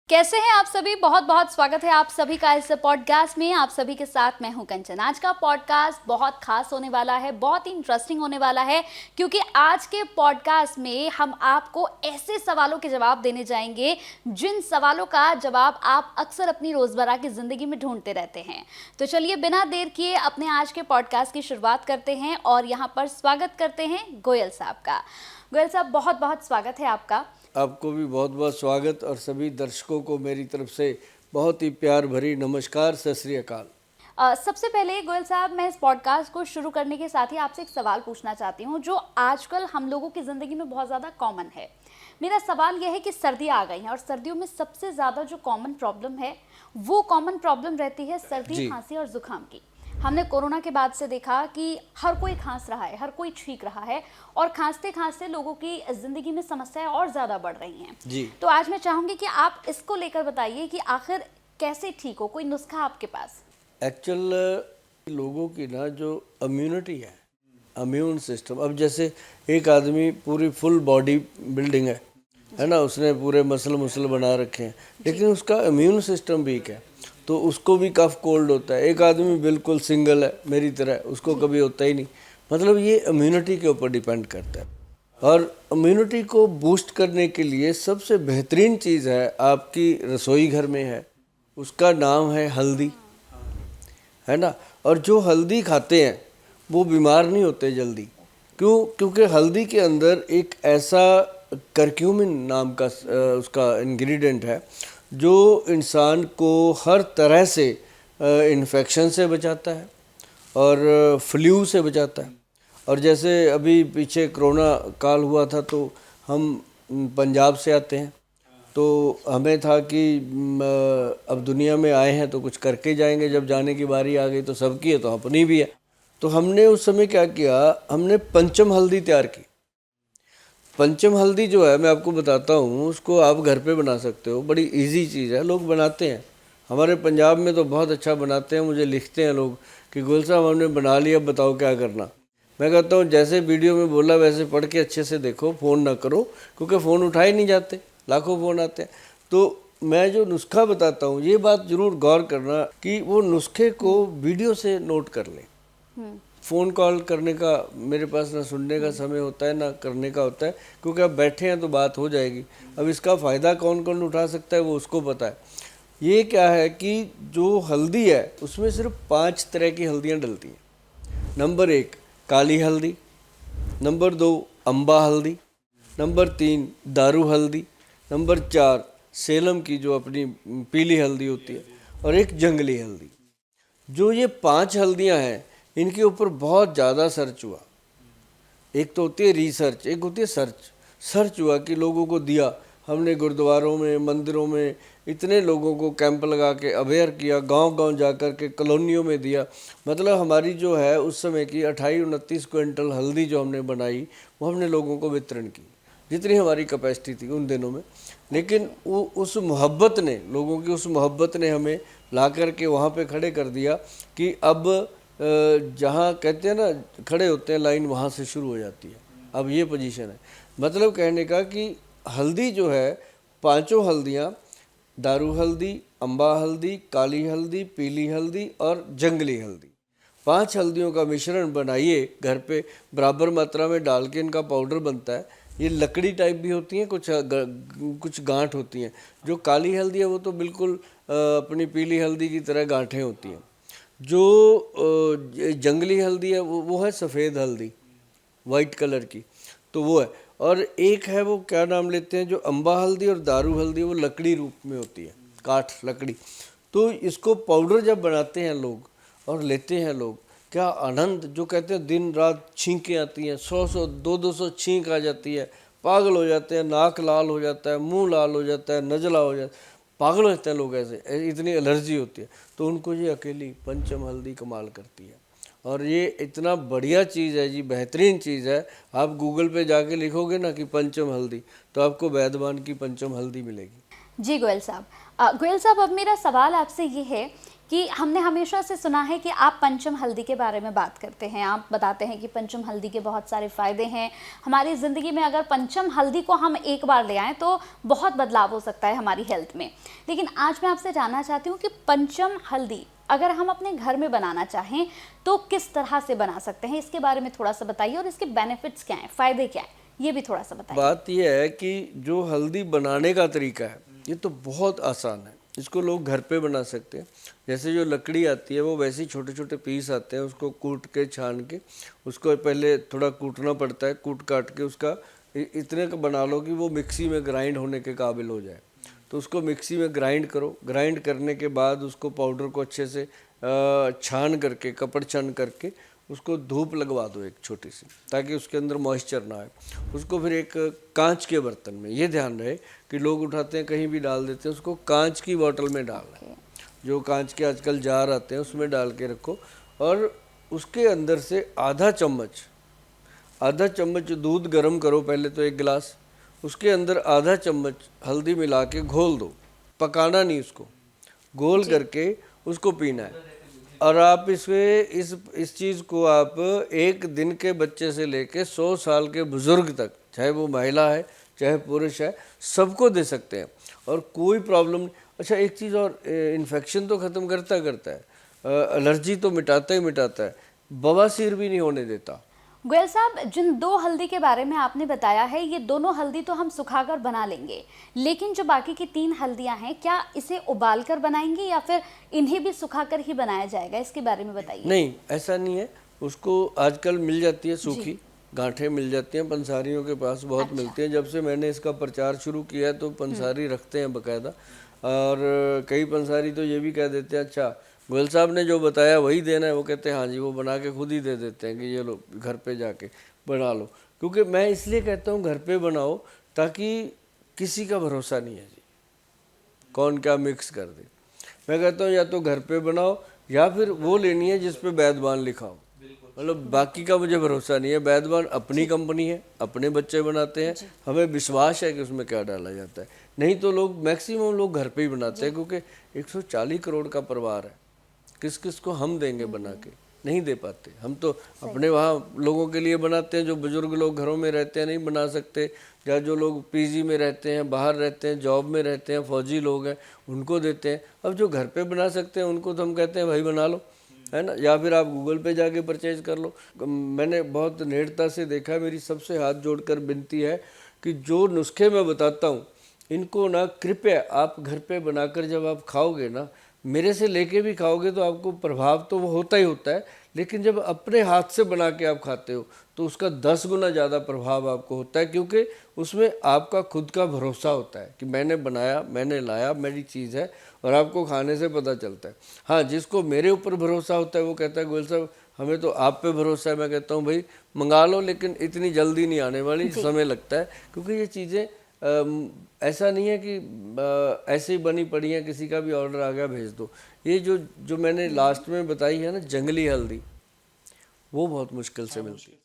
कैसे हैं आप सभी। बहुत बहुत स्वागत है आप सभी का इस पॉडकास्ट में। आप सभी के साथ मैं हूं कंचन। आज का पॉडकास्ट बहुत खास होने वाला है, बहुत ही इंटरेस्टिंग होने वाला है, क्योंकि आज के पॉडकास्ट में हम आपको ऐसे सवालों के जवाब देने जाएंगे जिन सवालों का जवाब आप अक्सर अपनी रोजमर्रा की जिंदगी में ढूंढते रहते हैं। तो चलिए बिना देर किए अपने आज के पॉडकास्ट की शुरुआत करते हैं और यहाँ पर स्वागत करते हैं गोयल साहब का। गोयल साहब, बहुत बहुत स्वागत है आपका। आपको भी बहुत बहुत स्वागत और सभी दर्शकों को मेरी तरफ से बहुत ही प्यार भरी नमस्कार, सत श्री अकाल। सबसे पहले गोयल साहब, मैं इस पॉडकास्ट को शुरू करने के साथ ही आपसे एक सवाल पूछना चाहती हूँ जो आजकल हम लोगों की ज़िंदगी में बहुत ज़्यादा कॉमन है। मेरा सवाल यह है कि सर्दियाँ आ गई हैं और सर्दियों में सबसे ज़्यादा जो कॉमन प्रॉब्लम है वो कॉमन प्रॉब्लम रहती है सर्दी, खांसी और ज़ुकाम की। हमने कोरोना के बाद से देखा कि हर कोई खांस रहा है, हर कोई छींक रहा है और खांसते खांसते लोगों की ज़िंदगी में समस्याएं और ज़्यादा बढ़ रही हैं जी। तो आज मैं चाहूँगी कि आप इसको लेकर बताइए कि आखिर कैसे ठीक हो, कोई नुस्खा आपके पास? एक्चुअल लोगों की ना जो इम्यूनिटी है, इम्यून सिस्टम, अब जैसे एक आदमी पूरी फुल बॉडी बिल्डिंग है ना, उसने पूरे मसल बना रखे हैं, लेकिन उसका इम्यून सिस्टम वीक है तो उसको भी कफ कोल्ड होता है। एक आदमी बिल्कुल सिंगल है मेरी तरह, उसको कभी होता ही नहीं। मतलब ये इम्यूनिटी के ऊपर डिपेंड करता है। और इम्यूनिटी को बूस्ट करने के लिए सबसे बेहतरीन चीज़ है आपकी रसोई घर में है, उसका नाम है हल्दी, है ना। और जो हल्दी खाते हैं वो बीमार नहीं होते जल्दी। क्यों? क्योंकि हल्दी के अंदर एक ऐसा करक्यूमिन नाम का उसका इंग्रेडिएंट है जो इंसान को हर तरह से इन्फेक्शन से बचाता है और फ्लू से बचाता है। और जैसे अभी पीछे कोरोना काल हुआ था तो हम पंजाब से आते हैं, तो हमें था कि अब दुनिया में आए हैं तो कुछ करके जाएंगे, जब जाने की बारी आ गई तो सबकी है तो अपनी भी है। तो हमने उस समय क्या किया, हमने पंचम हल्दी तैयार की। पंचम हल्दी जो है मैं आपको बताता हूँ, उसको आप घर पे बना सकते हो, बड़ी इजी चीज़ है, लोग बनाते हैं। हमारे पंजाब में तो बहुत अच्छा बनाते हैं, मुझे लिखते हैं लोग कि गोयल साहब हमने बना लिया, बताओ क्या करना। मैं कहता हूँ जैसे वीडियो में बोला वैसे पढ़ के अच्छे से देखो, फ़ोन ना करो, क्योंकि फ़ोन उठाए नहीं जाते, लाखों फ़ोन आते हैं। तो मैं जो नुस्खा बताता हूँ ये बात ज़रूर गौर करना कि वो नुस्खे को वीडियो से नोट कर लें। फ़ोन कॉल करने का मेरे पास ना सुनने का समय होता है ना करने का होता है, क्योंकि अब बैठे हैं तो बात हो जाएगी। अब इसका फ़ायदा कौन कौन उठा सकता है वो उसको पता है। ये क्या है कि जो हल्दी है उसमें सिर्फ 5 तरह की हल्दियाँ डलती हैं। नंबर 1 काली हल्दी, नंबर 2 अम्बा हल्दी, नंबर 3 दारू हल्दी, नंबर 4 सेलम की जो अपनी पीली हल्दी होती है, और एक जंगली हल्दी। जो ये 5 हल्दियाँ हैं इनके ऊपर बहुत ज़्यादा सर्च हुआ। एक तो होती है रिसर्च, एक होती है सर्च। सर्च हुआ कि लोगों को दिया, हमने गुरुद्वारों में, मंदिरों में इतने लोगों को कैंप लगा के अवेयर किया, गांव-गांव जाकर के कॉलोनियों में दिया। मतलब हमारी जो है उस समय की 28-29 क्विंटल हल्दी जो हमने बनाई वो हमने लोगों को वितरण की, जितनी हमारी कैपेसिटी थी उन दिनों में। लेकिन वो उस मोहब्बत ने, लोगों की उस मोहब्बत ने हमें ला कर के वहाँ पे खड़े कर दिया कि अब जहाँ कहते हैं ना खड़े होते हैं लाइन, वहाँ से शुरू हो जाती है। अब ये पोजीशन है। मतलब कहने का कि हल्दी जो है, 5 हल्दियाँ, दारू हल्दी, अम्बा हल्दी, काली हल्दी, पीली हल्दी और जंगली हल्दी, 5 हल्दियों का मिश्रण बनाइए घर पे, बराबर मात्रा में डाल के इनका पाउडर बनता है। ये लकड़ी टाइप भी होती हैं, कुछ गांठ होती हैं। जो काली हल्दी है वो तो बिल्कुल अपनी पीली हल्दी की तरह गांठें होती हैं। जो जंगली हल्दी है वो है सफ़ेद हल्दी, वाइट कलर की, तो वो है। और एक है वो क्या नाम लेते हैं, जो अम्बा हल्दी और दारू हल्दी, वो लकड़ी रूप में होती है, काठ लकड़ी। तो इसको पाउडर जब बनाते हैं लोग और लेते हैं लोग, क्या आनंद, जो कहते हैं दिन रात छींकें आती हैं, 100-100 200-200 छींक आ जाती है, पागल हो जाते हैं, नाक लाल हो जाता है, मुंह लाल हो जाता है, नजला हो जाता है, पागल हो जाते हैं लोग, ऐसे इतनी एलर्जी होती है। तो उनको ये अकेली पंचम हल्दी कमाल करती है। और ये इतना बढ़िया चीज़ है जी, बेहतरीन चीज़ है। आप गूगल पे जाके लिखोगे ना कि पंचम हल्दी, तो आपको वैद्यमान की पंचम हल्दी मिलेगी। जी गोयल साहब, अब मेरा सवाल आपसे ये है कि हमने हमेशा से सुना है कि आप पंचम हल्दी के बारे में बात करते हैं, आप बताते हैं कि पंचम हल्दी के बहुत सारे फ़ायदे हैं हमारी ज़िंदगी में। अगर पंचम हल्दी को हम एक बार ले आएँ तो बहुत बदलाव हो सकता है हमारी हेल्थ में। लेकिन आज मैं आपसे जानना चाहती हूँ कि पंचम हल्दी अगर हम अपने घर में बनाना चाहें तो किस तरह से बना सकते हैं, इसके बारे में थोड़ा सा बताइए, और इसके बेनिफिट्स क्या हैं, फ़ायदे क्या हैं, ये भी थोड़ा सा बताइए। बात यह है कि जो हल्दी बनाने का तरीका है ये तो बहुत आसान है। इसको लोग घर पे बना सकते हैं। जैसे जो लकड़ी आती है वो वैसे ही छोटे छोटे पीस आते हैं, उसको कूट के छान के उसको पहले थोड़ा कूटना पड़ता है, कूट काट के उसका इतने का बना लो कि वो मिक्सी में ग्राइंड होने के काबिल हो जाए। तो उसको मिक्सी में ग्राइंड करो, ग्राइंड करने के बाद उसको पाउडर को अच्छे से छान करके, कपड़ छान करके उसको धूप लगवा दो एक छोटी सी, ताकि उसके अंदर मॉइस्चर ना आए। उसको फिर एक कांच के बर्तन में, ये ध्यान रहे कि लोग उठाते हैं कहीं भी डाल देते हैं, उसको कांच की बोतल में डालना है। जो कांच के आजकल जार आते हैं उसमें डाल के रखो, और उसके अंदर से आधा चम्मच दूध गर्म करो पहले तो, एक गिलास, उसके अंदर आधा चम्मच हल्दी मिला के घोल दो, पकाना नहीं, उसको घोल करके उसको पीना है। और आप इस चीज़ को आप एक दिन के बच्चे से लेके 100 साल के बुज़ुर्ग तक, चाहे वो महिला है चाहे पुरुष है, सबको दे सकते हैं और कोई प्रॉब्लम नहीं। अच्छा, एक चीज़ और, इन्फेक्शन तो ख़त्म करता है, एलर्जी तो मिटाता ही मिटाता है, बवासीर भी नहीं होने देता। गोयल साहब, जिन 2 हल्दी के बारे में आपने बताया है, ये दोनों हल्दी तो हम सुखाकर बना लेंगे, लेकिन जो बाकी की 3 हल्दियां हैं, क्या इसे उबाल कर बनाएंगे या फिर इन्हें भी सुखाकर ही बनाया जाएगा, इसके बारे में बताइए। नहीं, ऐसा नहीं है। उसको आजकल मिल जाती है सूखी गांठें, मिल जाती हैं, पंसारियों के पास बहुत मिलती हैं। जब से मैंने इसका प्रचार शुरू किया है तो पंसारी रखते हैं बाकायदा, और कई पंसारी तो ये भी कह देते हैं, अच्छा गोयल साहब ने जो बताया वही देना है, वो कहते हैं हाँ जी, वो बना के खुद ही दे देते हैं कि ये लो घर पे जाके बना लो। क्योंकि मैं इसलिए कहता हूँ घर पे बनाओ, ताकि किसी का भरोसा नहीं है जी, कौन क्या मिक्स कर दे। मैं कहता हूँ या तो घर पे बनाओ या फिर वो लेनी है जिस पे वैद्यवान लिखा हो। मतलब बाकी का मुझे भरोसा नहीं है। वैद्यवान अपनी कंपनी है, अपने बच्चे बनाते हैं, हमें विश्वास है कि उसमें क्या डाला जाता है। नहीं तो लोग, मैक्सिमम लोग घर पे ही बनाते हैं, क्योंकि 140 करोड़ का परिवार है, किस किस को हम देंगे बना के, नहीं दे पाते। हम तो अपने वहाँ लोगों के लिए बनाते हैं, जो बुजुर्ग लोग घरों में रहते हैं नहीं बना सकते, या जो लोग पीजी में रहते हैं, बाहर रहते हैं, जॉब में रहते हैं, फौजी लोग हैं, उनको देते हैं। अब जो घर पे बना सकते हैं उनको तो हम कहते हैं भाई बना लो, है ना, या फिर आप गूगल पे जाके परचेज कर लो। मैंने बहुत नेड़ता से देखा, मेरी सबसे हाथ जोड़कर विनती है कि जो नुस्खे मैं बताता हूँ इनको ना कृपया आप घर पे बनाकर जब आप खाओगे ना, मेरे से लेके भी खाओगे तो आपको प्रभाव तो वो होता ही होता है, लेकिन जब अपने हाथ से बना के आप खाते हो तो उसका 10 गुना ज़्यादा प्रभाव आपको होता है, क्योंकि उसमें आपका खुद का भरोसा होता है कि मैंने बनाया, मैंने लाया, मेरी चीज़ है, और आपको खाने से पता चलता है। हाँ, जिसको मेरे ऊपर भरोसा होता है वो कहता है गोयल साहब हमें तो आप पे भरोसा है। मैं कहता हूँ भाई मंगा लो, लेकिन इतनी जल्दी नहीं आने वाली, समय लगता है, क्योंकि ये चीज़ें ऐसा नहीं है कि ऐसे ही बनी पड़ी हैं, किसी का भी ऑर्डर आ गया भेज दो। ये जो मैंने लास्ट में बताई है ना, जंगली हल्दी, वो बहुत मुश्किल से मिलती है।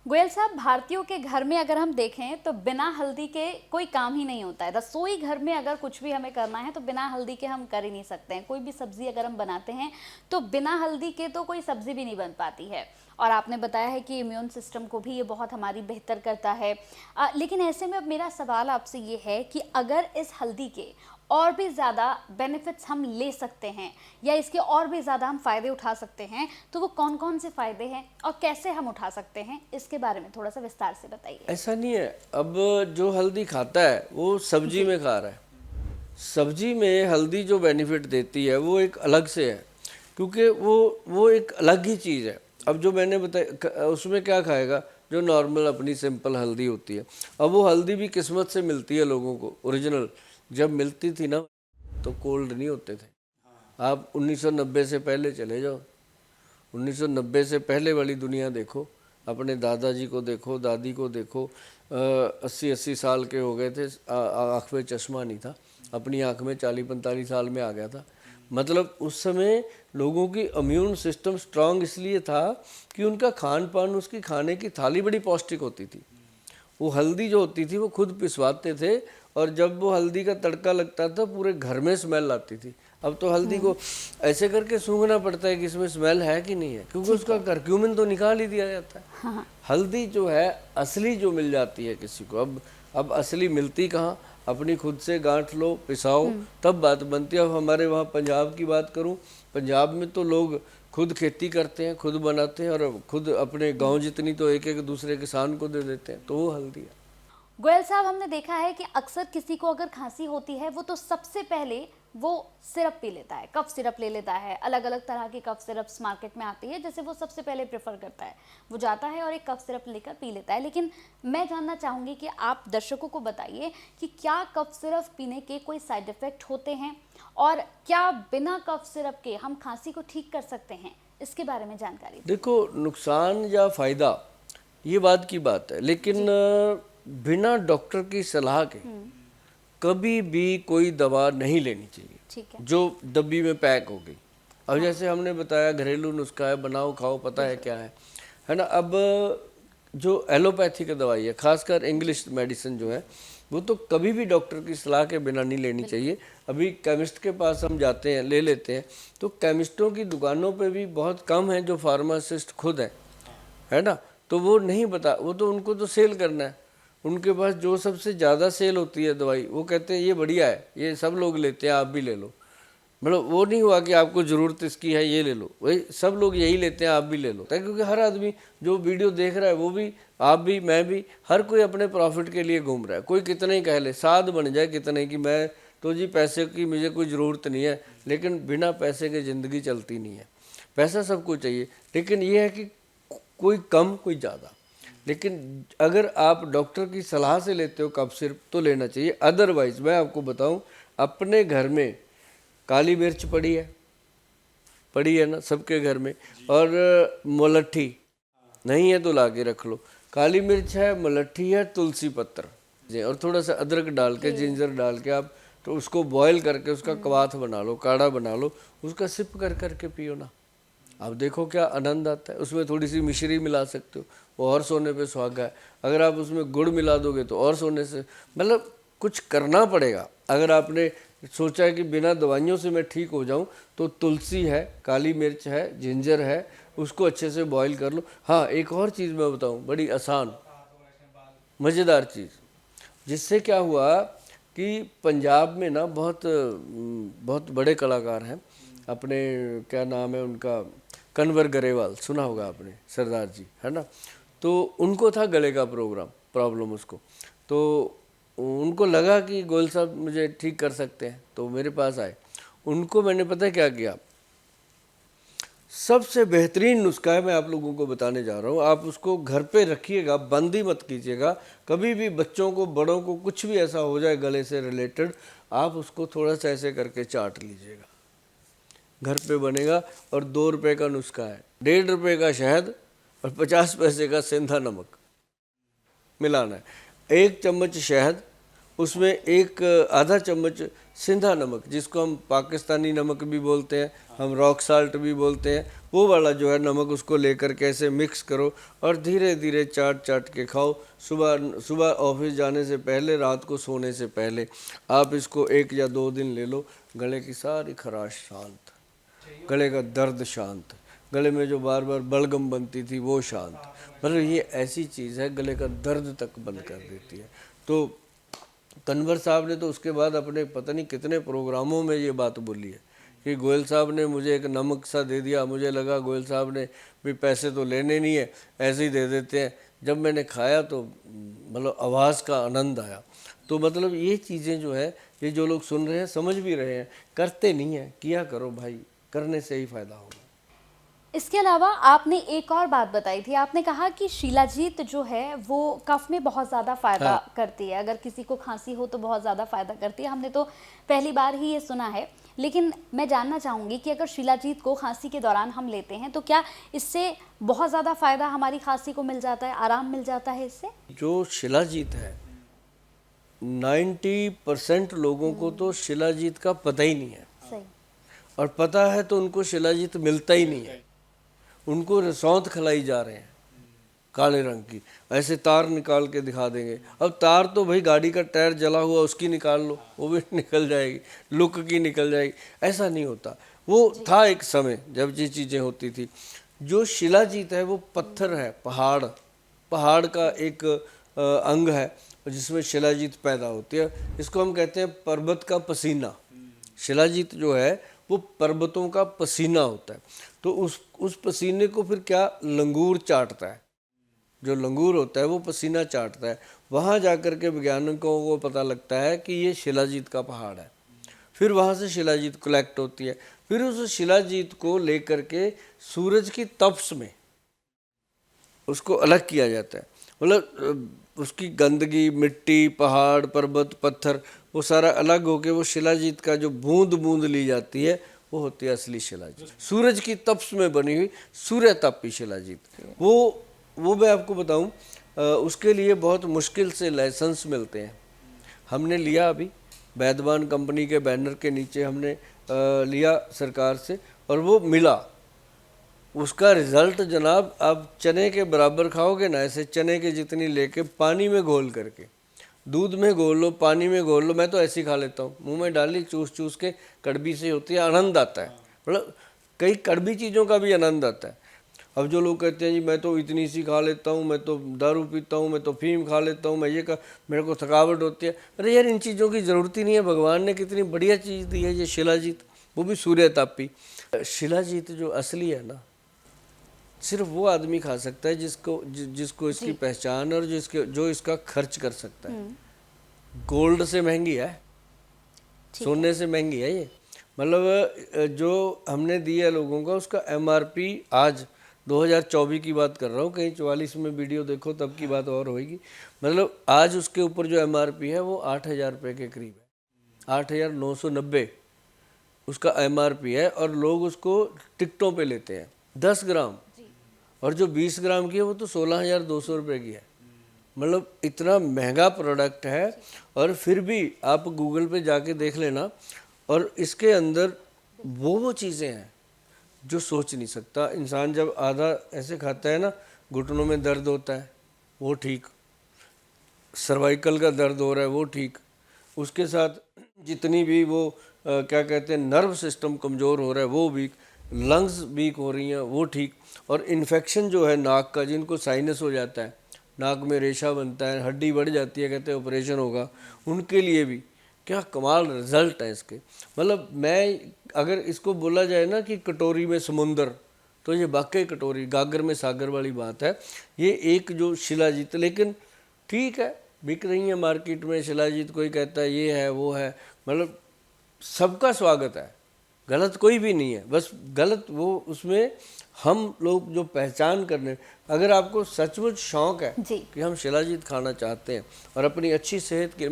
गोयल साहब, भारतीयों के घर में अगर हम देखें तो बिना हल्दी के कोई काम ही नहीं होता है। रसोई घर में अगर कुछ भी हमें करना है तो बिना हल्दी के हम कर ही नहीं सकते हैं। कोई भी सब्जी अगर हम बनाते हैं तो बिना हल्दी के तो कोई सब्जी भी नहीं बन पाती है। और आपने बताया है कि इम्यून सिस्टम को भी ये बहुत हमारी बेहतर करता है। लेकिन ऐसे में अब मेरा सवाल आपसे ये है कि अगर इस हल्दी के और भी ज़्यादा बेनिफिट्स हम ले सकते हैं या इसके और भी ज़्यादा हम फ़ायदे उठा सकते हैं, तो वो कौन कौन से फ़ायदे हैं और कैसे हम उठा सकते हैं, इसके बारे में थोड़ा सा विस्तार से बताइए। ऐसा नहीं है, अब जो हल्दी खाता है वो सब्जी में खा रहा है। सब्जी में हल्दी जो बेनिफिट देती है वो एक अलग से है, क्योंकि वो एक अलग ही चीज़ है। अब जो मैंने बताया उसमें क्या खाएगा, जो नॉर्मल अपनी सिंपल हल्दी होती है। अब वो हल्दी भी किस्मत से मिलती है लोगों को, ओरिजिनल। जब मिलती थी ना तो कोल्ड नहीं होते थे। आप 1990 से पहले चले जाओ, 1990 से पहले वाली दुनिया देखो, अपने दादाजी को देखो, दादी को देखो, 80-80 साल के हो गए थे, आँख में चश्मा नहीं था, अपनी आँख में 40-45 साल में आ गया था। मतलब उस समय लोगों की इम्यून सिस्टम स्ट्रांग इसलिए था कि उनका खान पान, उसकी खाने की थाली बड़ी पौष्टिक होती थी। वो हल्दी जो होती थी वो खुद पिसवाते थे, और जब वो हल्दी का तड़का लगता था पूरे घर में स्मेल आती थी। अब तो हल्दी को ऐसे करके सूंघना पड़ता है कि इसमें स्मेल है कि नहीं है, क्योंकि उसका करक्यूमिन तो निकाल ही दिया जाता है। हाँ। हल्दी जो है असली जो मिल जाती है किसी को, अब असली मिलती कहाँ, अपनी खुद से गांठ लो, पिसाओ, तब बात बनती है। अब हमारे वहाँ पंजाब की बात करूँ, पंजाब में तो लोग खुद खेती करते हैं, खुद बनाते हैं, और खुद अपने गांव जितनी तो एक एक दूसरे किसान को दे देते हैं, तो वो हल्दी है। गोयल साहब, हमने देखा है कि अक्सर किसी को अगर खांसी होती है वो तो सबसे पहले वो सिरप पी लेता है, कफ सिरप ले लेता है। अलग अलग तरह की कफ सिरप्स मार्केट में आती है, जैसे वो सबसे पहले प्रेफर करता है, वो जाता है और एक कफ सिरप लेकर पी लेता है। लेकिन मैं जानना चाहूँगी कि आप दर्शकों को बताइए कि क्या कफ सिरप पीने के कोई साइड इफ़ेक्ट होते हैं, और क्या बिना कफ सिरप के हम खांसी को ठीक कर सकते हैं, इसके बारे में जानकारी दें। देखो, नुकसान या फायदा ये बात की बात है, लेकिन बिना डॉक्टर की सलाह के कभी भी कोई दवा नहीं लेनी चाहिए, ठीक है। जो डब्बी में पैक हो गई। अब जैसे हमने बताया घरेलू नुस्खा है, बनाओ खाओ, पता है क्या है ना। अब जो एलोपैथी की दवाई है, खासकर इंग्लिश मेडिसिन जो है, वो तो कभी भी डॉक्टर की सलाह के बिना नहीं लेनी चाहिए। अभी केमिस्ट के पास हम जाते हैं, ले लेते हैं, तो केमिस्टों की दुकानों पे भी बहुत कम है जो फार्मासिस्ट खुद है ना। तो वो नहीं बता, वो तो उनको तो सेल करना है। उनके पास जो सबसे ज़्यादा सेल होती है दवाई, वो कहते हैं ये बढ़िया है, ये सब लोग लेते हैं, आप भी ले लो। मतलब वो नहीं हुआ कि आपको ज़रूरत इसकी है, ये ले लो, वही सब लोग यही लेते हैं, आप भी ले लो। क्योंकि हर आदमी जो वीडियो देख रहा है, वो भी, आप भी, मैं भी, हर कोई अपने प्रॉफिट के लिए घूम रहा है। कोई कितना ही कह ले, साध बन जाए कितने की, मैं तो जी पैसे की मुझे कोई ज़रूरत नहीं है, लेकिन बिना पैसे के ज़िंदगी चलती नहीं है। पैसा सबको चाहिए, लेकिन ये है कि कोई कम कोई ज़्यादा। लेकिन अगर आप डॉक्टर की सलाह से लेते हो कफ सिरप तो लेना चाहिए। अदरवाइज मैं आपको बताऊं, अपने घर में काली मिर्च पड़ी है ना सबके घर में, और मुलट्ठी नहीं है तो ला के रख लो। काली मिर्च है, मुलट्ठी है, तुलसी पत्र और थोड़ा सा अदरक डाल के, जिंजर डाल के आप तो उसको बॉयल करके उसका कवाथ बना लो, काढ़ा बना लो, उसका सिप कर करके पियो ना, आप देखो क्या आनंद आता है। उसमें थोड़ी सी मिश्री मिला सकते हो, वो और सोने पे सुहागा है। अगर आप उसमें गुड़ मिला दोगे तो और सोने से, मतलब कुछ करना पड़ेगा। अगर आपने सोचा है कि बिना दवाइयों से मैं ठीक हो जाऊं, तो तुलसी है, काली मिर्च है, जिंजर है, उसको अच्छे से बॉईल कर लो। हाँ, एक और चीज़ मैं बताऊं, बड़ी आसान मज़ेदार चीज़, जिससे क्या हुआ कि पंजाब में ना बहुत बड़े कलाकार हैं अपने, क्या नाम है उनका, कन्वर गरेवाल, सुना होगा आपने, सरदार जी, है ना। तो उनको था गले का प्रॉब्लम उसको, तो उनको लगा कि गोयल साहब मुझे ठीक कर सकते हैं, तो मेरे पास आए। उनको मैंने पता है क्या किया, सबसे बेहतरीन नुस्खा है, मैं आप लोगों को बताने जा रहा हूँ। आप उसको घर पे रखिएगा, बंद ही मत कीजिएगा कभी भी। बच्चों को, बड़ों को कुछ भी ऐसा हो जाए गले से रिलेटेड, आप उसको थोड़ा सा ऐसे करके चाट लीजिएगा, घर पे बनेगा। और 2 रुपये का नुस्खा है, 1.5 रुपये का शहद और 50 पैसे का सेंधा नमक मिलाना है। 1 चम्मच शहद, उसमें एक आधा चम्मच सिंधा नमक, जिसको हम पाकिस्तानी नमक भी बोलते हैं, हम रॉक साल्ट भी बोलते हैं, वो वाला जो है नमक, उसको लेकर के ऐसे मिक्स करो और धीरे धीरे चाट चाट के खाओ। सुबह ऑफिस जाने से पहले, रात को सोने से पहले आप इसको 1 या 2 दिन ले लो, गले की सारी खराश शांत, गले का दर्द शांत, गले में जो बार बार बलगम बनती थी वो शांत। मतलब ये ऐसी चीज़ है, गले का दर्द तक बंद कर देती है। तो कन्वर साहब ने तो उसके बाद अपने पता नहीं कितने प्रोग्रामों में ये बात बोली है कि गोयल साहब ने मुझे एक नमक सा दे दिया, मुझे लगा गोयल साहब ने भी पैसे तो लेने नहीं है, ऐसे ही दे देते हैं। जब मैंने खाया तो मतलब आवाज़ का आनंद आया। तो मतलब ये चीज़ें जो है, ये जो लोग सुन रहे हैं समझ भी रहे हैं, करते नहीं हैं, किया करो भाई, करने से ही फ़ायदा होगा। इसके अलावा आपने एक और बात बताई थी, आपने कहा कि शिलाजीत जो है वो कफ में बहुत ज़्यादा फ़ायदा करती है, अगर किसी को खांसी हो तो बहुत ज़्यादा फ़ायदा करती है। हमने तो पहली बार ही ये सुना है, लेकिन मैं जानना चाहूँगी कि अगर शिलाजीत को खांसी के दौरान हम लेते हैं तो क्या इससे बहुत ज़्यादा फ़ायदा हमारी खांसी को मिल जाता है, आराम मिल जाता है इससे? जो शिलाजीत है, 90% लोगों को तो शिलाजीत का पता ही नहीं है, सही। और पता है तो उनको शिलाजीत मिलता ही नहीं है, उनको सौंठ खिलाई जा रहे हैं। काले रंग की, ऐसे तार निकाल के दिखा देंगे। अब तार तो भाई गाड़ी का टायर जला हुआ उसकी निकाल लो, वो भी निकल जाएगी, लुक की निकल जाएगी। ऐसा नहीं होता। वो था एक समय जब ये चीज़ें होती थी। जो शिलाजीत है वो पत्थर है, पहाड़, पहाड़ का एक अंग है जिसमें शिलाजीत पैदा होती है। इसको हम कहते हैं पर्वत का पसीना। शिलाजीत जो है वो पर्वतों का पसीना होता है। तो उस पसीने को फिर क्या लंगूर चाटता है, जो लंगूर होता है वो पसीना चाटता है। वहाँ जाकर के वैज्ञानिकों को पता लगता है कि ये शिलाजीत का पहाड़ है। फिर वहाँ से शिलाजीत कलेक्ट होती है। फिर उस शिलाजीत को लेकर के सूरज की तपश में उसको अलग किया जाता है। मतलब उसकी गंदगी, मिट्टी, पहाड़, पर्वत, पत्थर, वो सारा अलग होके वो शिलाजीत का जो बूंद बूंद ली जाती है वो होती है असली शिलाजीत। सूरज की तपश में बनी हुई सूर्य तापी शिलाजीत। वो मैं आपको बताऊं, उसके लिए बहुत मुश्किल से लाइसेंस मिलते हैं। हमने लिया अभी वैदवान कंपनी के बैनर के नीचे हमने लिया सरकार से, और वो मिला। उसका रिजल्ट जनाब, आप चने के बराबर खाओगे ना, ऐसे चने के जितनी लेके पानी में घोल करके, दूध में घोल लो, पानी में घोल लो, मैं तो ऐसे ही खा लेता हूँ, मुंह में डाली चूस चूस के, कड़वी से होती है, आनंद आता है। मतलब कई कड़वी चीज़ों का भी आनंद आता है। अब जो लोग कहते हैं जी मैं तो इतनी सी खा लेता हूँ, मैं तो दारू पीता हूँ, मैं तो फीम खा लेता हूँ, मैं ये का मेरे को थकावट होती है। अरे यार, इन चीज़ों की ज़रूरत ही नहीं है। भगवान ने कितनी बढ़िया चीज़ दी है ये शिलाजीत, वो भी सूर्य तापी। शिलाजीत जो असली है ना, सिर्फ वो आदमी खा सकता है जिसको इसकी पहचान और जो इसका खर्च कर सकता है। गोल्ड से महंगी है, सोने से महंगी है ये। मतलब जो हमने दिया लोगों का, उसका एमआरपी आज 2024 की बात कर रहा हूँ, कहीं 44 में वीडियो देखो तब की बात और होगी। मतलब आज उसके ऊपर जो एमआरपी है वो 8,000 रुपये के करीब है, 8,990 उसका एमआरपी है। और लोग उसको टिकटों पे लेते हैं 10 ग्राम, और जो 20 ग्राम की है वो तो 16,200 रुपये की है। मतलब इतना महंगा प्रोडक्ट है। और फिर भी आप गूगल पे जाके देख लेना, और इसके अंदर वो चीज़ें हैं जो सोच नहीं सकता इंसान। जब आधा ऐसे खाता है ना, घुटनों में दर्द होता है वो ठीक, सर्वाइकल का दर्द हो रहा है वो ठीक, उसके साथ जितनी भी वो क्या कहते हैं नर्व सिस्टम कमज़ोर हो रहा है वो वीक, लंग्स वीक हो रही हैं वो ठीक, और इन्फेक्शन जो है नाक का, जिनको साइनस हो जाता है, नाक में रेशा बनता है, हड्डी बढ़ जाती है, कहते हैं ऑपरेशन होगा, उनके लिए भी क्या कमाल रिजल्ट है इसके। मतलब मैं अगर इसको बोला जाए ना कि कटोरी में समुंदर, तो ये वाकई कटोरी, गागर में सागर वाली बात है। ये एक जो शिलाजीत, लेकिन ठीक है बिक रही है मार्केट में शिलाजीत, कोई कहता है ये है वो है। मतलब सबका स्वागत है, गलत कोई भी नहीं है। बस गलत वो उसमें हम लोग जो पहचान करने, अगर आपको सचमुच शौक है कि हम शिलाजीत खाना चाहते हैं और अपनी अच्छी सेहत के,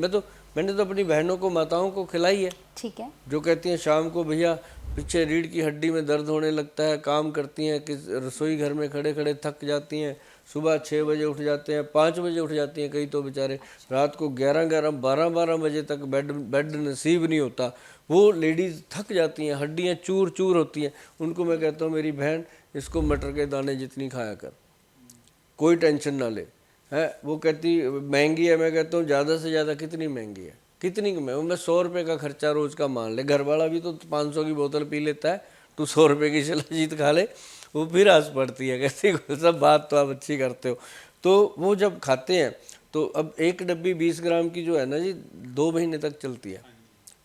मैंने तो अपनी बहनों को, माताओं को खिलाई है। ठीक है, जो कहती हैं शाम को भैया पीछे रीढ़ की हड्डी में दर्द होने लगता है, काम करती हैं कि रसोई घर में खड़े खड़े थक जाती हैं, सुबह 6 बजे उठ जाते हैं, 5 बजे उठ जाती हैं, कई तो बेचारे रात को 11-11, 12-12 बजे तक बेड नसीब नहीं होता। वो लेडीज़ थक जाती हैं, हड्डियाँ चूर चूर होती हैं। उनको मैं कहता हूँ मेरी बहन इसको मटर के दाने जितनी खाया कर, कोई टेंशन ना ले। है वो कहती महंगी है, मैं कहता हूँ ज़्यादा से ज़्यादा कितनी महंगी है, कितनी महंगी, मैं 100 रुपये का खर्चा रोज़ का मान ले, घर वाला भी तो 500 की बोतल पी लेता है, तू 100 रुपये की शिलाजीत खा ले। वो फिर हंस पड़ती है, कहती सब बात तो आप अच्छी करते हो। तो वो जब खाते हैं तो अब एक डब्बी 20 ग्राम की जो है ना जी, 2 महीने तक चलती है,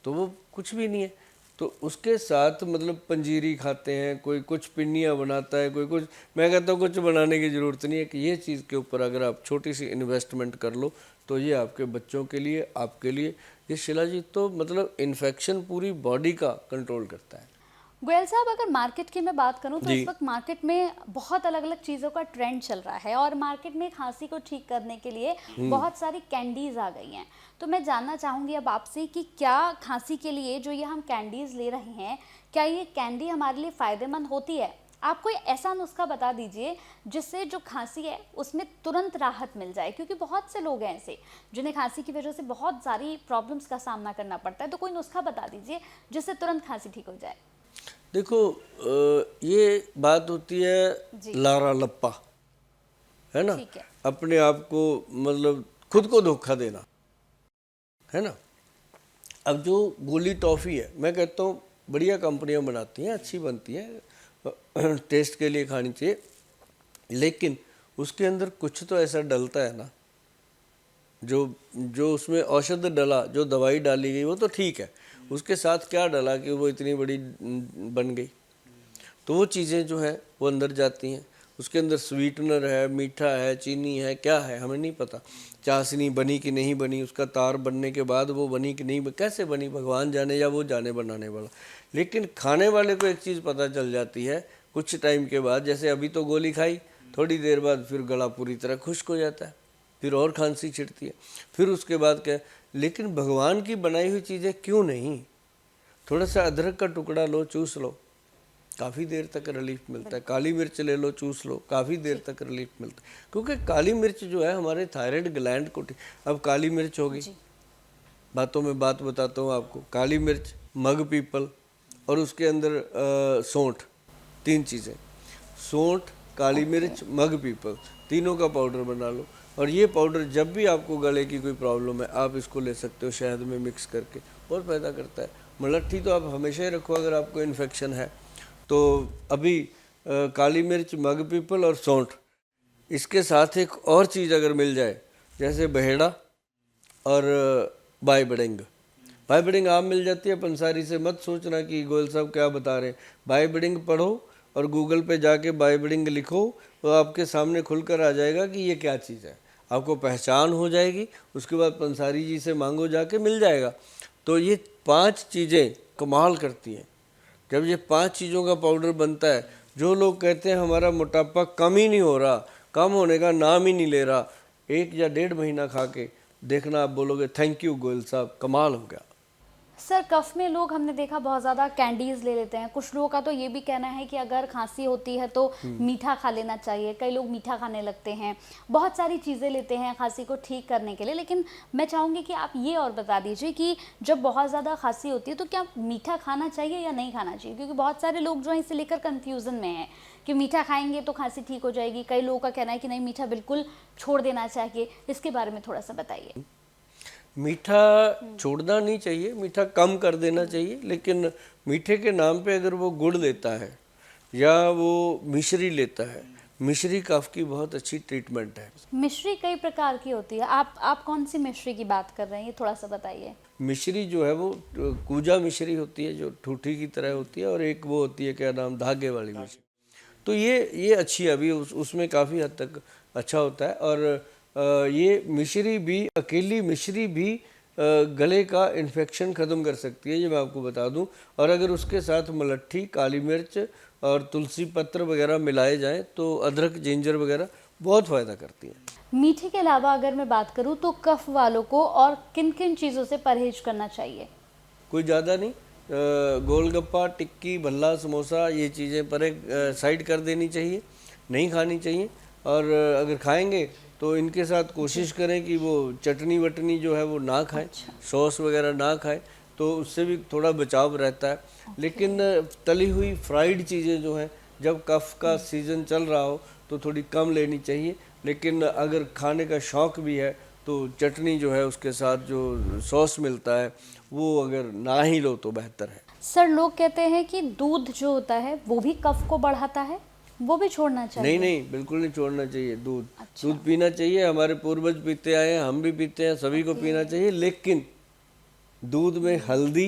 तो वो कुछ भी नहीं है। तो उसके साथ मतलब पंजीरी खाते हैं, कोई कुछ पिन्नियाँ बनाता है, कोई कुछ। मैं कहता हूँ कुछ बनाने की ज़रूरत नहीं है, कि ये चीज़ के ऊपर अगर आप छोटी सी इन्वेस्टमेंट कर लो तो ये आपके बच्चों के लिए, आपके लिए ये शिलाजीत तो मतलब इन्फेक्शन पूरी बॉडी का कंट्रोल करता है। गोयल साहब, अगर मार्केट की मैं बात करूं तो इस वक्त मार्केट में बहुत अलग अलग चीज़ों का ट्रेंड चल रहा है, और मार्केट में खांसी को ठीक करने के लिए बहुत सारी कैंडीज़ आ गई हैं। तो मैं जानना चाहूँगी अब आपसे कि क्या खांसी के लिए जो ये हम कैंडीज़ ले रहे हैं, क्या ये कैंडी हमारे लिए फ़ायदेमंद होती है? आप कोई ऐसा नुस्खा बता दीजिए जिससे जो खांसी है उसमें तुरंत राहत मिल जाए, क्योंकि बहुत से लोग हैं ऐसे जिन्हें खांसी की वजह से बहुत सारी प्रॉब्लम्स का सामना करना पड़ता है। तो कोई नुस्खा बता दीजिए जिससे तुरंत खांसी ठीक हो जाए। देखो ये बात होती है लारा लप्पा, है ना, ठीक है। अपने आप को मतलब खुद को धोखा देना, है ना। अब जो गोली टॉफ़ी है, मैं कहता हूँ बढ़िया कंपनियां बनाती हैं, अच्छी बनती है, टेस्ट के लिए खानी चाहिए, लेकिन उसके अंदर कुछ तो ऐसा डलता है ना, जो जो उसमें औषध डला, जो दवाई डाली गई वो तो ठीक है, उसके साथ क्या डला कि वो इतनी बड़ी बन गई, तो वो चीज़ें जो है वो अंदर जाती हैं। उसके अंदर स्वीटनर है, मीठा है, चीनी है, क्या है हमें नहीं पता, चाशनी बनी कि नहीं बनी, उसका तार बनने के बाद वो बनी कि नहीं, कैसे बनी भगवान जाने, या वो जाने बनाने वाला। लेकिन खाने वाले को एक चीज़ पता चल जाती है कुछ टाइम के बाद, जैसे अभी तो गोली खाई, थोड़ी देर बाद फिर गला पूरी तरह खुश्क हो जाता है, फिर और खांसी छिड़ती है, फिर उसके बाद क्या। लेकिन भगवान की बनाई हुई चीज़ें क्यों नहीं, थोड़ा सा अदरक का टुकड़ा लो, चूस लो, काफ़ी देर तक रिलीफ मिलता है। काली मिर्च ले लो, चूस लो, काफ़ी देर तक रिलीफ मिलता है, क्योंकि काली मिर्च जो है हमारे थायराइड ग्लैंड को अब काली मिर्च होगी, बातों में बात बताता हूँ आपको, काली मिर्च, मग पीपल और उसके अंदर सौंठ, 3 चीज़ें, सौंठ, काली मिर्च, मग पीपल, तीनों का पाउडर बना लो। और ये पाउडर जब भी आपको गले की कोई प्रॉब्लम है, आप इसको ले सकते हो शहद में मिक्स करके, बहुत फ़ायदा करता है। मलट्ठी तो आप हमेशा ही रखो अगर आपको इन्फेक्शन है तो। अभी काली मिर्च, मग पीपल और सौंठ, इसके साथ एक और चीज़ अगर मिल जाए, जैसे बहेड़ा और बाई बडिंग। बाई बडिंग आम मिल जाती है, पंसारी से मत सोचना कि गोयल साहब क्या बता रहे हैं। बाई बडिंग पढ़ो और गूगल पे जाके बाई बडिंग लिखो, तो आपके सामने खुलकर आ जाएगा कि ये क्या चीज़ है, आपको पहचान हो जाएगी। उसके बाद पंसारी जी से मांगो, जाके मिल जाएगा। तो ये 5 चीज़ें कमाल करती हैं। जब ये 5 चीज़ों का पाउडर बनता है, जो लोग कहते हैं हमारा मोटापा कम ही नहीं हो रहा, कम होने का नाम ही नहीं ले रहा, 1 या 1.5 महीना खा के देखना, आप बोलोगे थैंक यू गोयल साहब, कमाल हो गया। सर, कफ में लोग हमने देखा बहुत ज़्यादा कैंडीज ले लेते हैं। कुछ लोगों का तो ये भी कहना है कि अगर खांसी होती है तो मीठा खा लेना चाहिए। कई लोग मीठा खाने लगते हैं, बहुत सारी चीज़ें लेते हैं खांसी को ठीक करने के लिए। लेकिन मैं चाहूँगी कि आप ये और बता दीजिए कि जब बहुत ज़्यादा खांसी होती है तो क्या मीठा खाना चाहिए या नहीं खाना चाहिए, क्योंकि बहुत सारे लोग जो हैं इसे लेकर कन्फ्यूज़न में हैं कि मीठा खाएंगे तो खांसी ठीक हो जाएगी। कई लोगों का कहना है कि नहीं, मीठा बिल्कुल छोड़ देना चाहिए। इसके बारे में थोड़ा सा बताइए। मीठा छोड़ना नहीं चाहिए, मीठा कम कर देना चाहिए, लेकिन मीठे के नाम पे अगर वो गुड़ लेता है या वो मिश्री लेता है, मिश्री कफ की बहुत अच्छी ट्रीटमेंट है। मिश्री कई प्रकार की होती है, आप कौन सी मिश्री की बात कर रहे हैं, ये थोड़ा सा बताइए। मिश्री जो है वो कूजा मिश्री होती है, जो ठूठी की तरह होती है, और एक वो होती है क्या नाम, धागे वाली मिश्री। तो ये अच्छी है, अभी उसमें काफ़ी हद तक अच्छा होता है। और ये मिश्री भी, अकेली मिश्री भी गले का इन्फेक्शन ख़त्म कर सकती है, ये मैं आपको बता दूं। और अगर उसके साथ मलट्ठी, काली मिर्च और तुलसी पत्र वगैरह मिलाए जाएं तो अदरक, जिंजर वगैरह बहुत फ़ायदा करती हैं। मीठे के अलावा अगर मैं बात करूं तो कफ वालों को और किन किन चीज़ों से परहेज करना चाहिए? कोई ज़्यादा नहीं, गोलगप्पा, टिक्की, भल्ला, समोसा, ये चीज़ें पर एक साइड कर देनी चाहिए, नहीं खानी चाहिए। और अगर खाएंगे तो इनके साथ कोशिश करें कि वो चटनी वटनी जो है वो ना खाएं, सॉस वगैरह ना खाएं, तो उससे भी थोड़ा बचाव रहता है। लेकिन तली हुई फ्राइड चीज़ें जो हैं, जब कफ का सीज़न चल रहा हो तो थोड़ी कम लेनी चाहिए। लेकिन अगर खाने का शौक़ भी है तो चटनी जो है, उसके साथ जो सॉस मिलता है, वो अगर ना ही लो तो बेहतर है। सर, लोग कहते हैं कि दूध जो होता है वो भी कफ को बढ़ाता है, वो भी छोड़ना चाहिए? नहीं नहीं, बिल्कुल नहीं छोड़ना चाहिए दूध। दूध पीना चाहिए, हमारे पूर्वज पीते आए हैं, हम भी पीते हैं, सभी को पीना चाहिए। लेकिन दूध में हल्दी,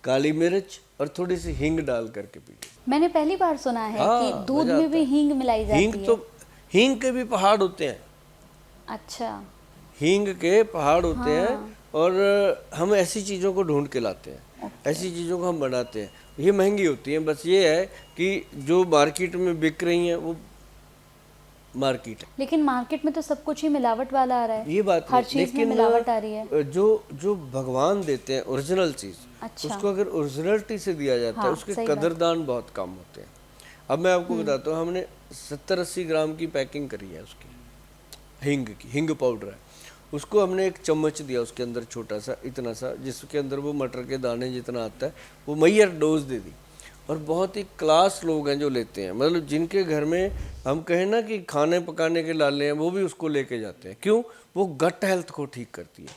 काली मिर्च और थोड़ी सी हींग डाल करके पीजिए। मैंने पहली बार सुना है कि दूध मजा में आता भी है। हींग मिलाई जाती हींग है। तो, हींग के भी पहाड़ होते हैं, अच्छा। हींग के पहाड़ होते हैं। और हम ऐसी चीज़ों को ढूंढ के लाते हैं, ऐसी चीज़ों को हम बनाते हैं। ये महंगी होती हैं, बस ये है कि जो मार्केट में बिक रही हैं वो मार्केट है। लेकिन मार्केट में तो सब कुछ ही मिलावट वाला आ रहा है, ये बात हर नहीं, चीज में मिलावट आ रही है। जो भगवान देते हैं ओरिजिनल चीज़, अच्छा। उसको अगर ओरिजिनलिटी से दिया जाता है, उसके कदरदान बहुत कम होते हैं। अब मैं आपको बताता हूँ, हमने 70-80 ग्राम की पैकिंग करी है उसकी, हींग की, हींग पाउडर है, उसको हमने 1 चम्मच दिया उसके अंदर, छोटा सा, इतना सा, जिसके अंदर वो मटर के दाने जितना आता है, वो मैयर डोज दे दी। और बहुत ही क्लास लोग हैं जो लेते हैं, मतलब जिनके घर में हम कहें ना कि खाने पकाने के लाले हैं, वो भी उसको लेके जाते हैं। क्यों? वो गट हेल्थ को ठीक करती है।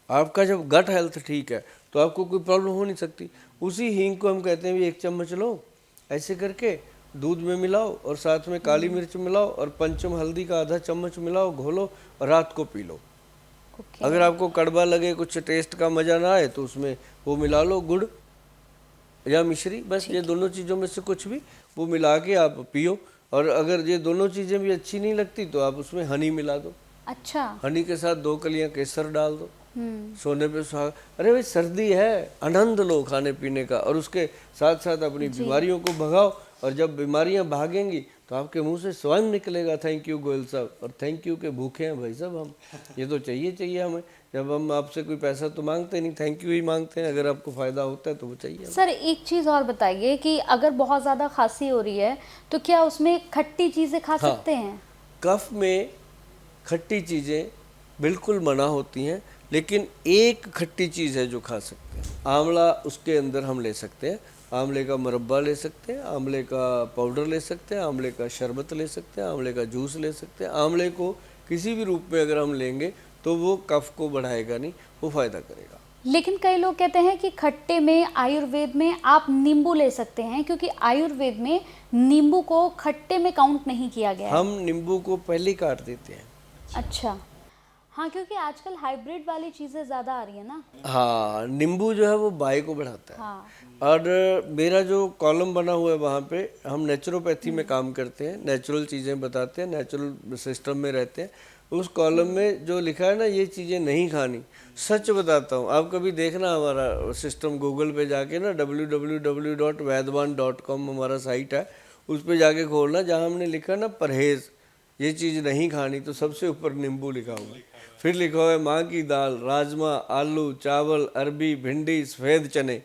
आपका जब गट हेल्थ ठीक है तो आपको कोई प्रॉब्लम हो नहीं सकती। उसी हींग को हम कहते हैं भी 1 चम्मच लो, ऐसे करके दूध में मिलाओ और साथ में काली मिर्च मिलाओ और पंचम हल्दी का आधा चम्मच मिलाओ, घोलो और रात को पी लो। अगर आपको कड़वा लगे, कुछ टेस्ट का मज़ा ना आए, तो उसमें वो मिला लो, गुड़ या मिश्री, बस ये दोनों चीज़ों में से कुछ भी वो मिला के आप पियो। और अगर ये दोनों चीज़ें भी अच्छी नहीं लगती तो आप उसमें हनी मिला दो। अच्छा। हनी के साथ 2 कलियां केसर डाल दो। सोने पे सुहाग। अरे भाई सर्दी है, आनंद लो खाने पीने का, और उसके साथ साथ अपनी बीमारियों को भगाओ। और जब बीमारियां भागेंगी तो आपके मुंह से स्वयं निकलेगा थैंक यू गोयल साहब, और थैंक यू के भूखे हैं भाई साहब हम। ये तो चाहिए हमें। जब हम आपसे कोई पैसा तो मांगते नहीं, थैंक यू ही मांगते हैं। अगर आपको फ़ायदा होता है तो वो चाहिए। सर एक चीज़ और बताइए कि अगर बहुत ज़्यादा खांसी हो रही है तो क्या उसमें खट्टी चीज़ें खा सकते हैं? कफ में खट्टी चीज़ें बिल्कुल मना होती हैं, लेकिन एक खट्टी चीज़ है जो खा सकते हैं। आंवला उसके अंदर हम ले सकते हैं। आंवले का मुरब्बा ले सकते हैं, आंवले का पाउडर ले सकते हैं, आंवले का शरबत ले सकते हैं, आंवले का जूस ले सकते हैं। आंवले को किसी भी रूप में अगर हम लेंगे तो वो कफ को बढ़ाएगा नहीं, वो फ़ायदा करेगा। लेकिन कई लोग कहते हैं कि खट्टे में आयुर्वेद में आप नींबू ले सकते हैं, क्योंकि आयुर्वेद में नींबू को खट्टे में काउंट नहीं किया गया है। हम नींबू को पहले काट देते हैं। अच्छा। हाँ, क्योंकि आजकल हाइब्रिड वाली चीज़ें ज़्यादा आ रही है ना। हाँ, नींबू जो है वो बाई को बढ़ाता है। हाँ। और मेरा जो कॉलम बना हुआ है वहाँ पे हम नेचुरोपैथी में काम करते हैं, नेचुरल चीज़ें बताते हैं, नेचुरल सिस्टम में रहते हैं। उस कॉलम में जो लिखा है ना, ये चीज़ें नहीं खानी, सच बताता हूँ। आप कभी देखना हमारा सिस्टम गूगल पे जाके ना, www.vaidwan.com हमारा साइट है, उस पे जाके खोलना, जहाँ हमने लिखा ना परहेज़, ये चीज़ नहीं खानी, तो सबसे ऊपर नींबू लिखा हुआ है। फिर लिखा हुआ है माँ की दाल, राजमा, आलू, चावल, अरबी, भिंडी, सफ़ेद चने।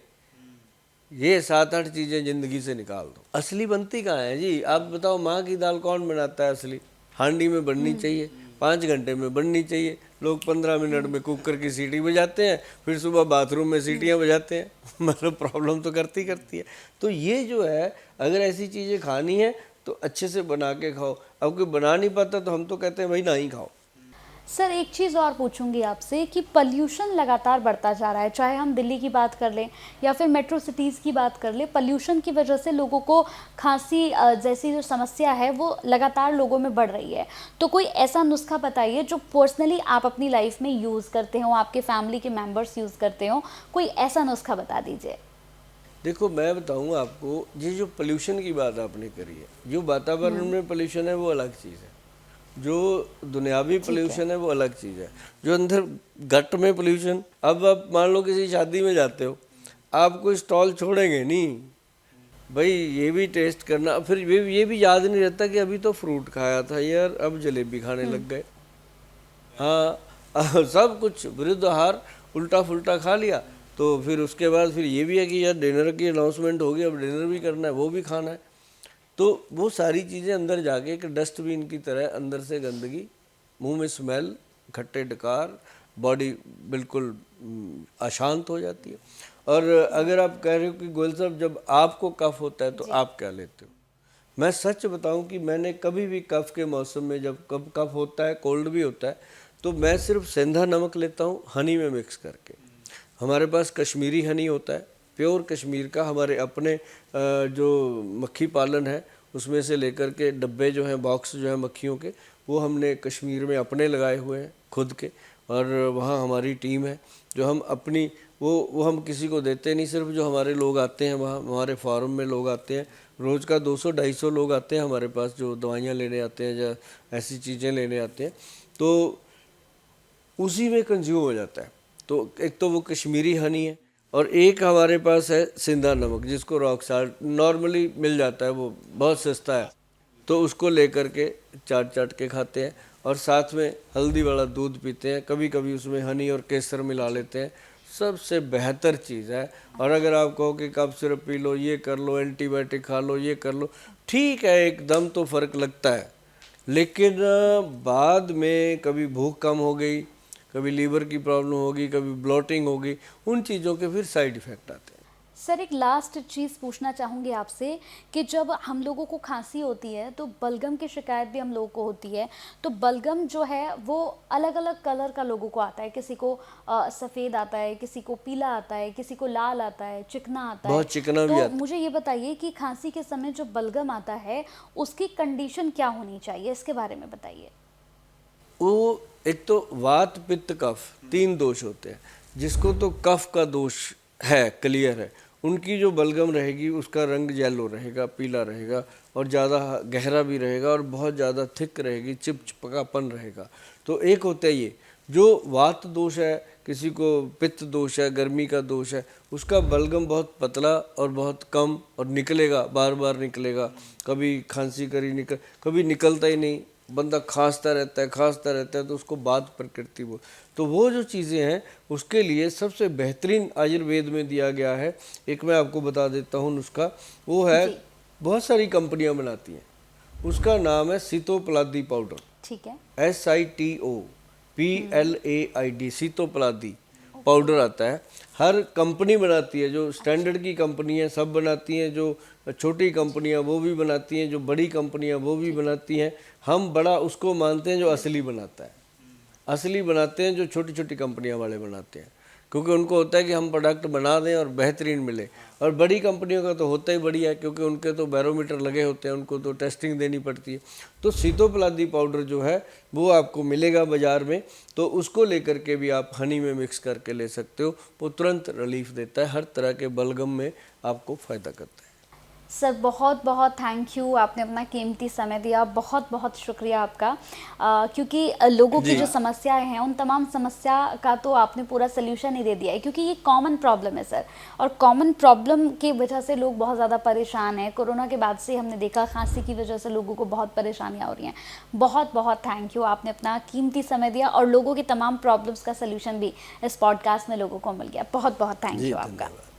ये 7-8 चीज़ें ज़िंदगी से निकाल दो। असली बनती कहाँ है जी? आप बताओ, माँ की दाल कौन बनाता है असली? हांडी में बननी चाहिए, 5 घंटे में बननी चाहिए। लोग 15 मिनट में कुकर की सीटी बजाते हैं, फिर सुबह बाथरूम में सीटियाँ बजाते हैं। मतलब प्रॉब्लम तो करती है। तो ये जो है, अगर ऐसी चीज़ें खानी है तो अच्छे से बना के खाओ। अब कोई बना नहीं पाता तो हम तो कहते हैं भाई ना ही खाओ। सर एक चीज़ और पूछूंगी आपसे कि पॉल्यूशन लगातार बढ़ता जा रहा है, चाहे हम दिल्ली की बात कर लें या फिर मेट्रो सिटीज़ की बात कर लें। पॉल्यूशन की वजह से लोगों को खांसी जैसी जो समस्या है वो लगातार लोगों में बढ़ रही है। तो कोई ऐसा नुस्खा बताइए जो पर्सनली आप अपनी लाइफ में यूज़ करते हो, आपके फैमिली के मेम्बर्स यूज़ करते हो, कोई ऐसा नुस्खा बता दीजिए। देखो, मैं बताऊँ आपको, ये जो पोल्यूशन की बात आपने करी है, जो वातावरण में पोल्यूशन है वो अलग चीज़ है, जो दुनियावी पोल्यूशन है वो अलग चीज़ है। जो अंदर गट में पोल्यूशन, अब आप मान लो किसी शादी में जाते हो, आप कोई स्टॉल छोड़ेंगे नहीं भाई, ये भी टेस्ट करना। फिर ये भी याद नहीं रहता कि अभी तो फ्रूट खाया था यार, अब जलेबी खाने लग गए। हाँ, सब कुछ विरुद्ध आहार उल्टा फुल्टा खा लिया। तो फिर उसके बाद फिर ये भी है कि यार डिनर की अनाउंसमेंट होगी, अब डिनर भी करना है, वो भी खाना है। तो वो सारी चीज़ें अंदर जाके एक डस्टबिन की तरह अंदर से गंदगी, मुंह में स्मेल, खट्टे डकार, बॉडी बिल्कुल अशांत हो जाती है। और अगर आप कह रहे हो कि गोयल साहब जब आपको कफ होता है तो आप क्या लेते हो, मैं सच बताऊं कि मैंने कभी भी कफ के मौसम में, जब कब कफ होता है, कोल्ड भी होता है, तो मैं सिर्फ सेंधा नमक लेता हूँ हनी में मिक्स करके। हमारे पास कश्मीरी हनी होता है, प्योर कश्मीर का, हमारे अपने जो मक्खी पालन है उसमें से लेकर के डब्बे जो हैं, बॉक्स जो हैं मक्खियों के, वो हमने कश्मीर में अपने लगाए हुए हैं खुद के। और वहाँ हमारी टीम है जो हम अपनी वो हम किसी को देते नहीं, सिर्फ जो हमारे लोग आते हैं, वहाँ हमारे फार्म में लोग आते हैं, रोज़ का 200-250 लोग आते हैं हमारे पास, जो दवाइयाँ लेने आते हैं या ऐसी चीज़ें लेने आते हैं, तो उसी में कंज्यूम हो जाता है। तो एक तो वो कश्मीरी हनी है, और एक हमारे पास है सिंधा नमक, जिसको रॉक साल्ट नॉर्मली मिल जाता है, वो बहुत सस्ता है, तो उसको लेकर के चाट के खाते हैं। और साथ में हल्दी वाला दूध पीते हैं, कभी कभी उसमें हनी और केसर मिला लेते हैं, सबसे बेहतर चीज़ है। और अगर आप कहो कि कफ सिरप पी लो, ये कर लो, एंटीबायोटिक खा लो, ये कर लो, ठीक है, एकदम तो फ़र्क लगता है, लेकिन बाद में कभी भूख कम हो गई, कभी लीवर की प्रॉब्लम होगी, कभी ब्लोटिंग होगी, उन चीज़ों के फिर साइड इफ़ेक्ट आते हैं। सर एक लास्ट चीज़ पूछना चाहूँगी आपसे कि जब हम लोगों को खांसी होती है तो बलगम की शिकायत भी हम लोगों को होती है, तो बलगम जो है वो अलग अलग कलर का लोगों को आता है, किसी को सफ़ेद आता है, किसी को पीला आता है, किसी को लाल आता है, चिकना आता है। बहुत चिकना भी तो आता मुझे ये बताइए कि खांसी के समय जो बलगम आता है उसकी कंडीशन क्या होनी चाहिए, इसके बारे में बताइए। वो एक तो वात पित्त कफ 3 दोष होते हैं। जिसको तो कफ का दोष है, क्लियर है, उनकी जो बलगम रहेगी उसका रंग येलो रहेगा, पीला रहेगा और ज़्यादा गहरा भी रहेगा और बहुत ज़्यादा थिक रहेगी, चिपचिपापन रहेगा। तो एक होता है ये जो वात दोष है, किसी को पित्त दोष है, गर्मी का दोष है, उसका बलगम बहुत पतला और बहुत कम और निकलेगा, बार बार निकलेगा, कभी खांसी करी कभी निकलता ही नहीं, बंदा खांसता रहता है तो उसको बात प्रकृति वो। तो वो जो चीज़ें हैं उसके लिए सबसे बेहतरीन आयुर्वेद में दिया गया है, एक मैं आपको बता देता हूँ नुस्खा, वो है बहुत सारी कंपनियां बनाती हैं, उसका नाम है सीतोपलादी पाउडर। ठीक है। SITOPLAID सीतोपलादी पाउडर आता है। हर कंपनी बनाती है, जो स्टैंडर्ड की कंपनी है सब बनाती हैं, जो छोटी कंपनियां वो भी बनाती हैं, जो बड़ी कंपनियां वो भी बनाती हैं। हम बड़ा उसको मानते हैं जो असली बनाता है, असली बनाते हैं जो छोटी छोटी कंपनियां वाले बनाते हैं, क्योंकि उनको होता है कि हम प्रोडक्ट बना दें और बेहतरीन मिले। और बड़ी कंपनियों का तो होता ही बढ़िया है, क्योंकि उनके तो बैरोमीटर लगे होते हैं, उनको तो टेस्टिंग देनी पड़ती है। तो सीतोपलादी पाउडर जो है वो आपको मिलेगा बाज़ार में, तो उसको लेकर के भी आप हनी में मिक्स करके ले सकते हो। वो तुरंत रिलीफ देता है, हर तरह के बलगम में आपको फ़ायदा करता है। सर बहुत बहुत थैंक यू, आपने अपना कीमती समय दिया, बहुत बहुत शुक्रिया आपका। क्योंकि लोगों की जो समस्याएं हैं उन तमाम समस्या का तो आपने पूरा सल्यूशन ही दे दिया है, क्योंकि ये कॉमन प्रॉब्लम है सर, और कॉमन प्रॉब्लम की वजह से लोग बहुत ज़्यादा परेशान हैं। कोरोना के बाद से हमने देखा खांसी की वजह से लोगों को बहुत परेशानियाँ हो रही हैं। बहुत बहुत थैंक यू, आपने अपना कीमती समय दिया और लोगों की तमाम प्रॉब्लम्स का सल्यूशन भी इस पॉडकास्ट में लोगों को मिल गया। बहुत बहुत थैंक यू आपका।